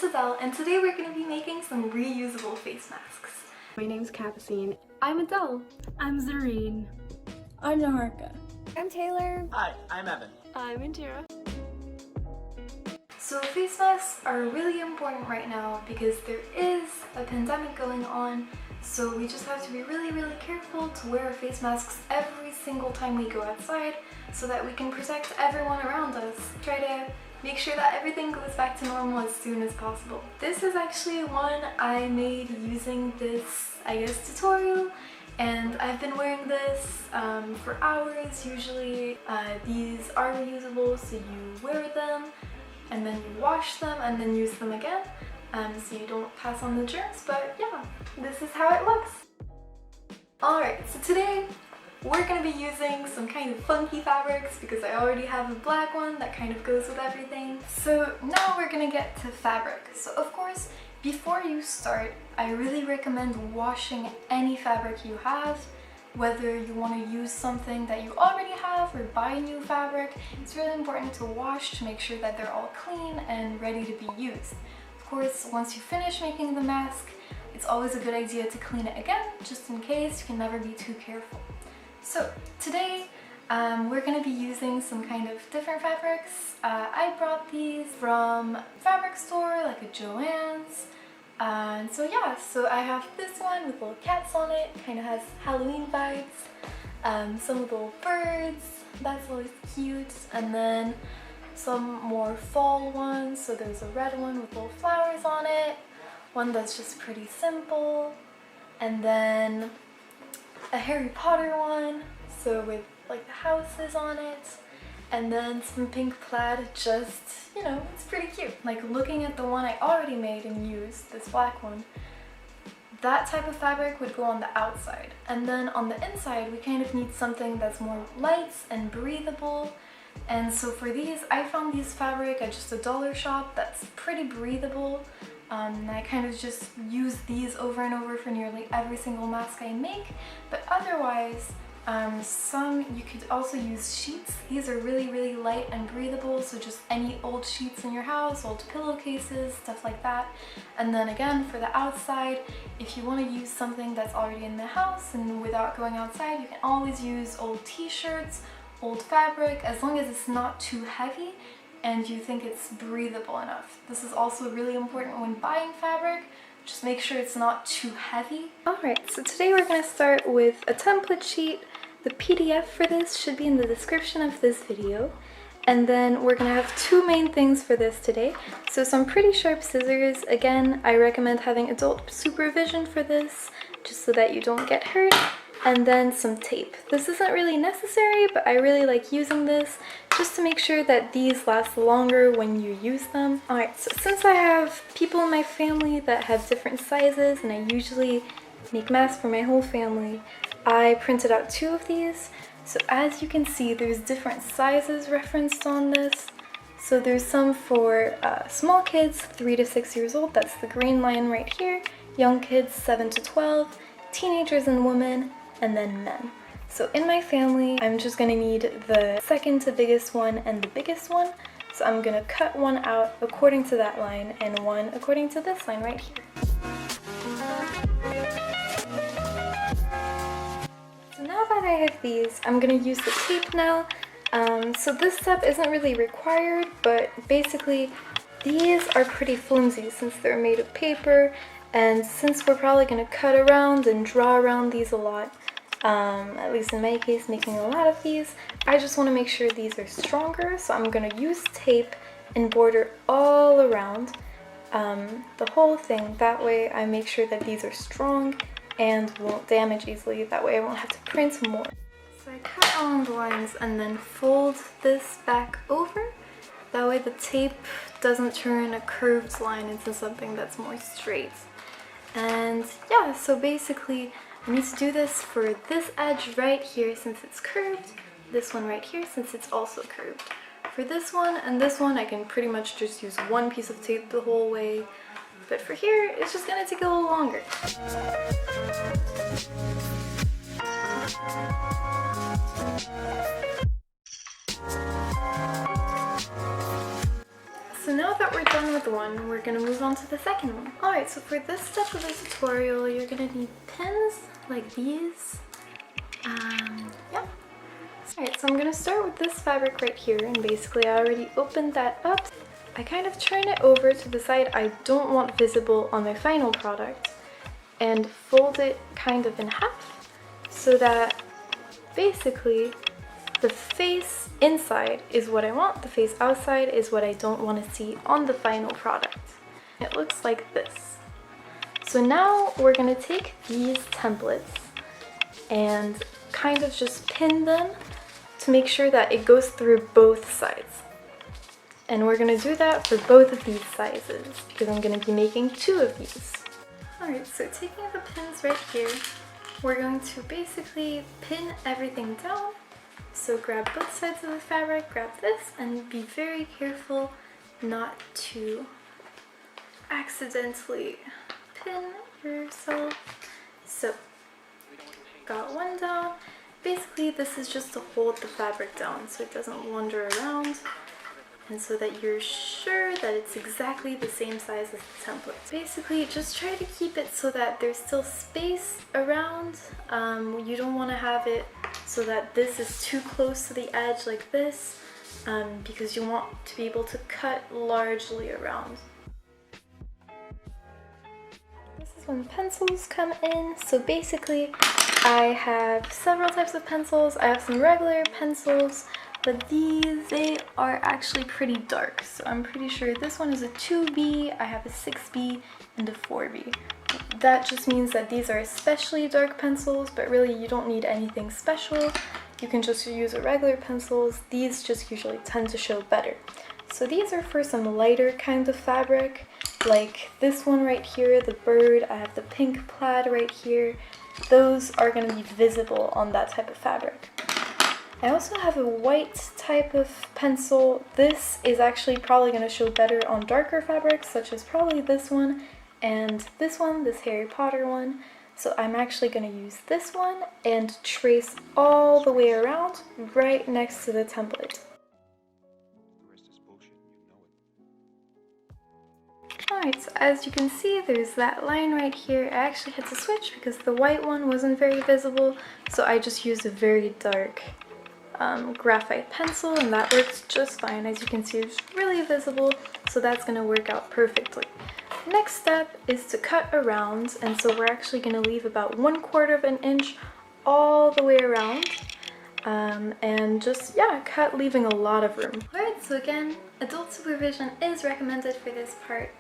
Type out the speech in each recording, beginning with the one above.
it's Adele, and today we're going to be making some reusable face masks. My name's Capucine. I'm Adele. I'm Zareen. I'm Naharka. I'm Taylor. Hi, I'm Evan. I'm Indira. So face masks are really important right now because there is a pandemic going on, so we just have to be really careful to wear our face masks every single time we go outside so that we can protect everyone around us. Try to make sure that everything goes back to normal as soon as possible. This is actually one I made using this, tutorial, and I've been wearing this for hours usually. These are reusable, so you wear them and then you wash them and then use them again, so you don't pass on the germs, but yeah, this is how it looks. Alright, so today we're going to be using some kind of funky fabrics because I already have a black one that kind of goes with everything. So now we're going to get to fabric. So of course, before you start, I really recommend washing any fabric you have. Whether you want to use something that you already have or buy new fabric, it's really important to wash to make sure that they're all clean and ready to be used. Of course, once you finish making the mask, it's always a good idea to clean it again, just in case. You can never be too careful. So today we're going to be using some kind of different fabrics. I brought these from a fabric store like a Joann's. And so yeah, so I have this one with little cats on it, kind of has Halloween vibes, some little birds, that's always cute, and then some more fall ones. So there's a red one with little flowers on it, one that's just pretty simple, and then a Harry Potter one, so with like the houses on it, and then some pink plaid, just, it's pretty cute. Like looking at the one I already made and used, this black one, that type of fabric would go on the outside. And then on the inside, we kind of need something that's more light and breathable. And so for these, I found these fabric at just a dollar shop that's pretty breathable. And I kind of just use these over and over for nearly every single mask I make. But otherwise, you could also use sheets. These are really light and breathable, so just any old sheets in your house, old pillowcases, stuff like that. And then again, for the outside, if you want to use something that's already in the house and without going outside, you can always use old t-shirts, old fabric, as long as it's not too heavy and you think it's breathable enough. This is also really important when buying fabric. Just make sure it's not too heavy. Alright, so today we're going to start with a template sheet. The PDF for this should be in the description of this video. And then we're going to have two main things for this today. So some pretty sharp scissors. Again, I recommend having adult supervision for this, just so that you don't get hurt. And then some tape. This isn't really necessary, but I really like using this just to make sure that these last longer when you use them. Alright, so since I have people in my family that have different sizes and I usually make masks for my whole family, I printed out two of these. So as you can see, there's different sizes referenced on this. So there's some for small kids, 3 to 6 years old, that's the green line right here, young kids 7 to 12, teenagers and women, and then men. So in my family, I'm just gonna need the second to biggest one and the biggest one. So I'm gonna cut one out according to that line and one according to this line right here. So now that I have these, I'm gonna use the tape now. So this step isn't really required, but basically these are pretty flimsy since they're made of paper, and since we're probably gonna cut around and draw around these a lot, at least in my case, making a lot of these, I just want to make sure these are stronger, so I'm going to use tape and border all around the whole thing. That way I make sure that these are strong and won't damage easily. That way I won't have to print more. So I cut along the lines and then fold this back over. That way the tape doesn't turn a curved line into something that's more straight. And yeah, so basically I need to do this for this edge right here since it's curved, this one right here since it's also curved. For this one and this one, I can pretty much just use one piece of tape the whole way, but for here, it's just gonna take a little longer. So now now that we're done with one, we're gonna move on to the second one. Alright, so for this step of the tutorial, you're gonna need pins like these. Yeah. Alright, so I'm gonna start with this fabric right here, and basically I already opened that up. I kind of turn it over to the side I don't want visible on my final product and fold it kind of in half so that basically the face inside is what I want, the face outside is what I don't want to see on the final product. It looks like this. So now we're going to take these templates and kind of just pin them to make sure that it goes through both sides. And we're going to do that for both of these sizes because I'm going to be making 2 of these. Alright, so taking the pins right here, we're going to basically pin everything down. So grab both sides of the fabric, grab this, and be very careful not to accidentally pin yourself. So, got one down. Basically, this is just to hold the fabric down so it doesn't wander around, and so that you're sure that it's exactly the same size as the template. Basically, just try to keep it so that there's still space around. You don't want to have it so that this is too close to the edge like this, because you want to be able to cut largely around. This is when pencils come in. So basically, I have several types of pencils. I have some regular pencils, but these, they are actually pretty dark. So I'm pretty sure this one is a 2B, I have a 6B, and a 4B. That just means that these are especially dark pencils, but really you don't need anything special. You can just use regular pencils. These just usually tend to show better. So these are for some lighter kind of fabric, like this one right here, the bird. I have the pink plaid right here. Those are going to be visible on that type of fabric. I also have a white type of pencil. This is actually probably going to show better on darker fabrics, such as probably this one and this one, this Harry Potter one. So I'm actually going to use this one and trace all the way around right next to the template. Alright, so as you can see, there's that line right here. I actually had to switch because the white one wasn't very visible, so I just used a very dark graphite pencil, and that works just fine. As you can see, it's really visible, so that's going to work out perfectly. Next step is to cut around, and so we're actually going to leave about 1/4 of an inch all the way around, and just, yeah, cut, leaving a lot of room. Alright, so again, adult supervision is recommended for this part.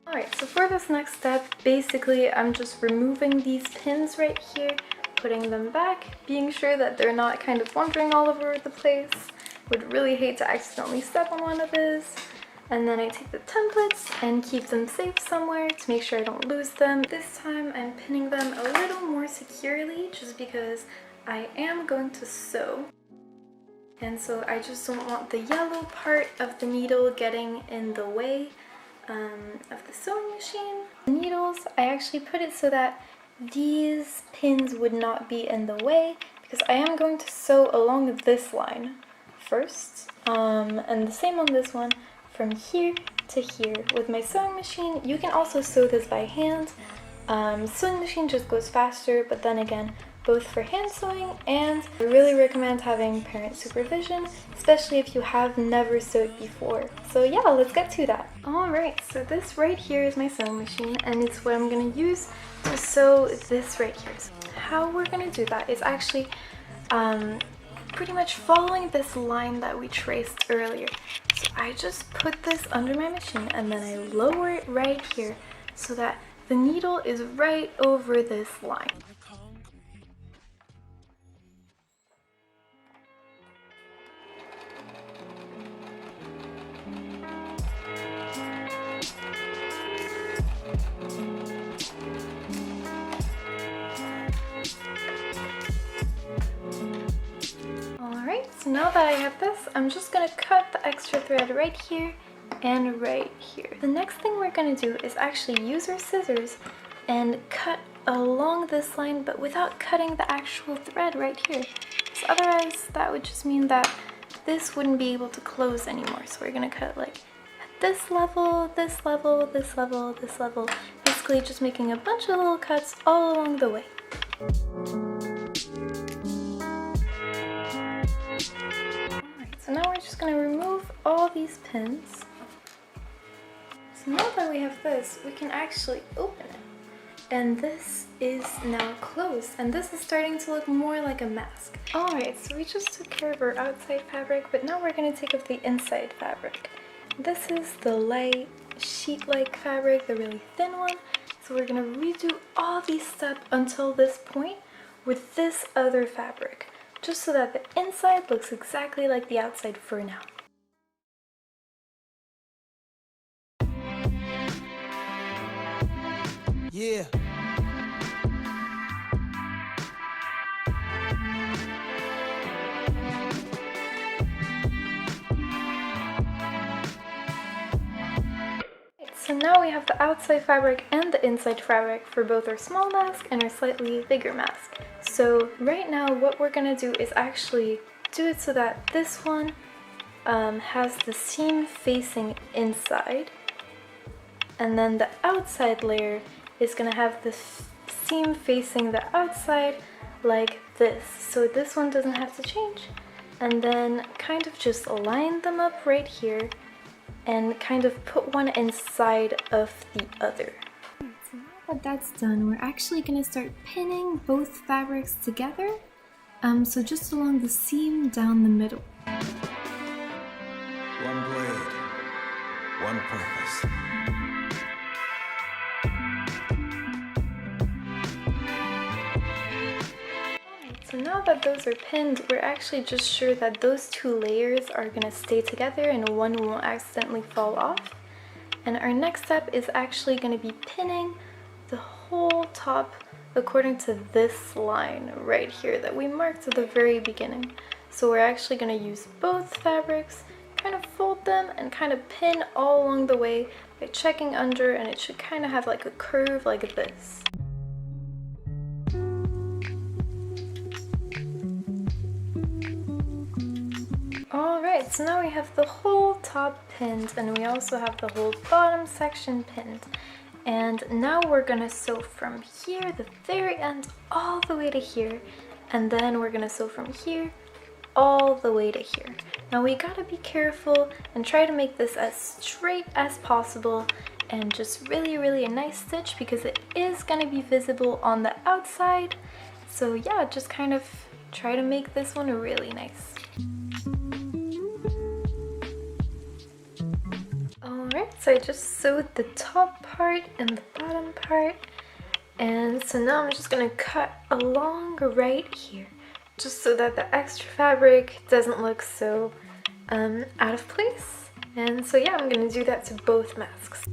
Alright, so for this next step, basically I'm just removing these pins right here, putting them back, being sure that they're not kind of wandering all over the place. Would really hate to accidentally step on one of these. And then I take the templates and keep them safe somewhere to make sure I don't lose them. This time I'm pinning them a little more securely just because I am going to sew. And so I just don't want the yellow part of the needle getting in the way of the sewing machine. The needles, I actually put it so that these pins would not be in the way because I am going to sew along this line first. And the same on this one, from here to here. With my sewing machine, you can also sew this by hand. Sewing machine just goes faster, but then again, both for hand sewing, and I really recommend having parent supervision, especially if you have never sewed before. So yeah, let's get to that. Alright, so this right here is my sewing machine, and it's what I'm going to use to sew this right here. So how we're going to do that is actually pretty much following this line that we traced earlier. So I just put this under my machine and then I lower it right here so that the needle is right over this line. Alright, so now that I have this, I'm just going to cut the extra thread right here and right here. The next thing we're going to do is actually use our scissors and cut along this line, but without cutting the actual thread right here. So otherwise, that would just mean that this wouldn't be able to close anymore. So we're gonna cut like at this level, this level, this level, this level. Basically just making a bunch of little cuts all along the way. Alright, so now we're just gonna remove all these pins. So now that we have this, we can actually open it. And this is now closed, and this is starting to look more like a mask. Alright, so we just took care of our outside fabric, but now we're going to take off the inside fabric. This is the light sheet-like fabric, the really thin one. So we're going to redo all these steps until this point with this other fabric, just so that the inside looks exactly like the outside for now. Yeah. So now we have the outside fabric and the inside fabric for both our small mask and our slightly bigger mask. So right now what we're gonna do is actually do it so that this one has the seam facing inside, and then the outside layer is gonna have the seam facing the outside like this. So this one doesn't have to change. And then kind of just line them up right here and kind of put one inside of the other. So now that that's done, we're actually going to start pinning both fabrics together. So just along the seam down the middle. One blade, one purpose. So now that those are pinned, we're actually just sure that those two layers are going to stay together and one won't accidentally fall off. And our next step is actually going to be pinning the whole top according to this line right here that we marked at the very beginning. So we're actually going to use both fabrics, kind of fold them and kind of pin all along the way by checking under, and it should kind of have like a curve like this. Alright, so now we have the whole top pinned, and we also have the whole bottom section pinned. And now we're gonna sew from here, the very end, all the way to here. And then we're gonna sew from here all the way to here. Now we gotta be careful and try to make this as straight as possible and just really a nice stitch, because it is gonna be visible on the outside. So yeah, just kind of try to make this one really nice. Alright, so I just sewed the top part and the bottom part, and so now I'm just going to cut along right here, just so that the extra fabric doesn't look so out of place. And so yeah, I'm going to do that to both masks.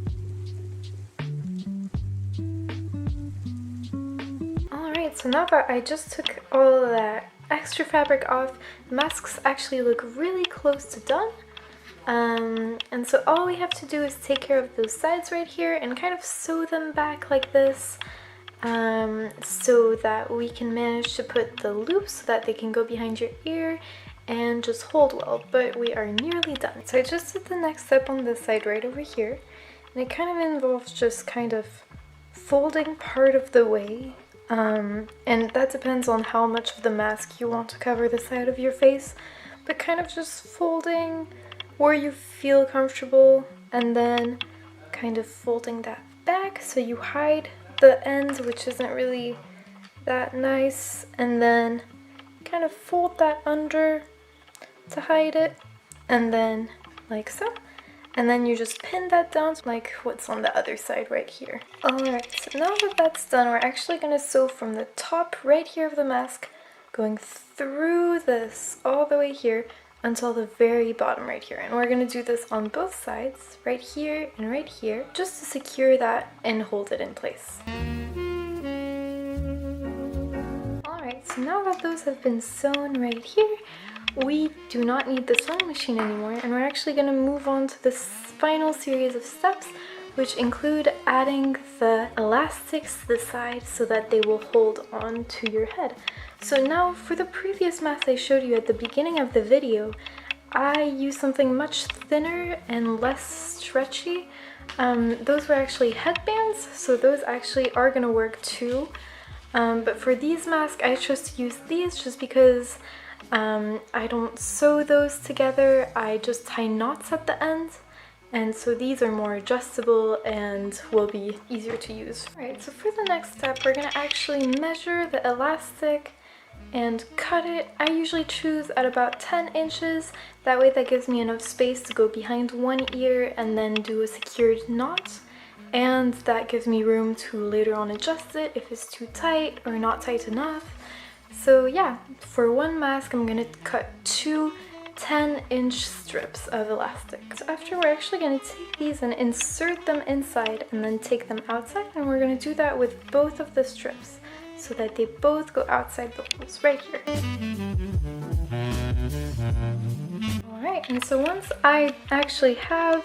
Alright, so now that I just took all of that extra fabric off, the masks actually look really close to done. And so all we have to do is take care of those sides right here and kind of sew them back like this, so that we can manage to put the loops so that they can go behind your ear and just hold well. But we are nearly done. So I just did the next step on this side right over here, and it kind of involves just kind of folding part of the way, and that depends on how much of the mask you want to cover the side of your face, but kind of just folding where you feel comfortable, and then kind of folding that back so you hide the end, which isn't really that nice, and then kind of fold that under to hide it, and then like so, and then you just pin that down like what's on the other side right here. Alright, so now that that's done, we're actually going to sew from the top right here of the mask, going through this all the way here until the very bottom right here. And we're going to do this on both sides, right here and right here, just to secure that and hold it in place. Alright, so now that those have been sewn right here, we do not need the sewing machine anymore, and we're actually going to move on to this final series of steps which include adding the elastics to the side so that they will hold on to your head. So now for the previous mask I showed you at the beginning of the video, I used something much thinner and less stretchy. Those were actually headbands, so those actually are gonna work too. But for these masks, I chose to use these just because I don't sew those together, I just tie knots at the end. And so these are more adjustable and will be easier to use. Alright, so for the next step, we're gonna actually measure the elastic and cut it. I usually choose at about 10 inches. That way that gives me enough space to go behind one ear and then do a secured knot. And that gives me room to later on adjust it if it's too tight or not tight enough. So yeah, for one mask I'm gonna cut two 10-inch strips of elastic. So after, we're actually going to take these and insert them inside and then take them outside, and we're going to do that with both of the strips so that they both go outside the holes right here. Alright, and so once I actually have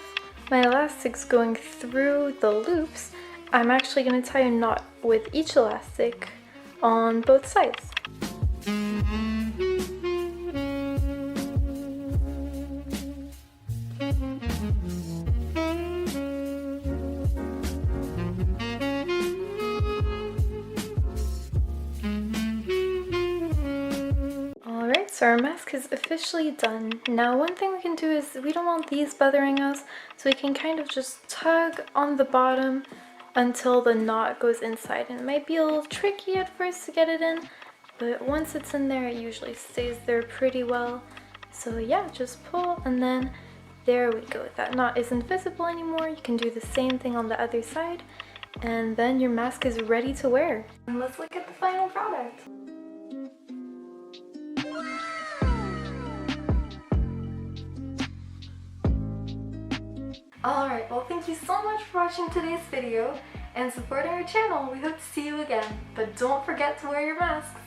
my elastics going through the loops, I'm actually going to tie a knot with each elastic on both sides. So our mask is officially done. Now one thing we can do is, we don't want these bothering us, so we can kind of just tug on the bottom until the knot goes inside. And it might be a little tricky at first to get it in, but once it's in there it usually stays there pretty well. So yeah, just pull and then there we go. That knot isn't visible anymore. You can do the same thing on the other side and then your mask is ready to wear. And let's look at the final product. Alright, well thank you so much for watching today's video and supporting our channel. We hope to see you again, but don't forget to wear your masks.